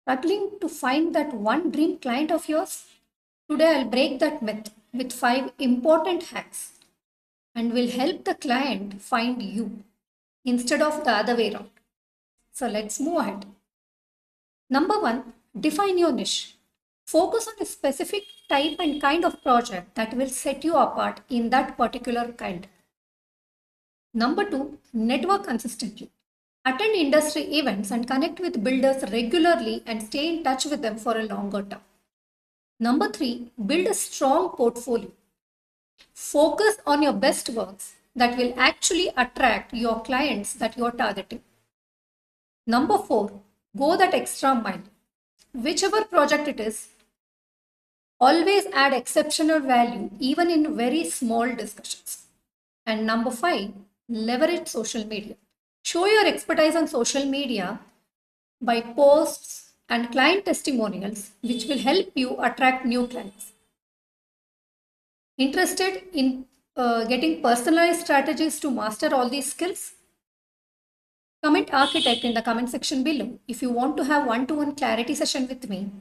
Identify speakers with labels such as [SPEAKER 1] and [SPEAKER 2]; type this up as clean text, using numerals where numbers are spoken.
[SPEAKER 1] Struggling to find that one dream client of yours? Today I'll break that myth with 5 important hacks and will help the client find you instead of the other way around. So let's move ahead. Number 1, define your niche. Focus on a specific type and kind of project that will set you apart in that particular kind. Number 2, network consistently. Attend industry events and connect with builders regularly and stay in touch with them for a longer term. Number 3, build a strong portfolio. Focus on your best works that will actually attract your clients that you're targeting. Number 4, go that extra mile. Whichever project it is, always add exceptional value even in very small discussions. And number 5, leverage social media. Show your expertise on social media by posts and client testimonials, which will help you attract new clients. Interested in getting personalized strategies to master all these skills? Comment architect in the comment section below if you want to have one-to-one clarity session with me.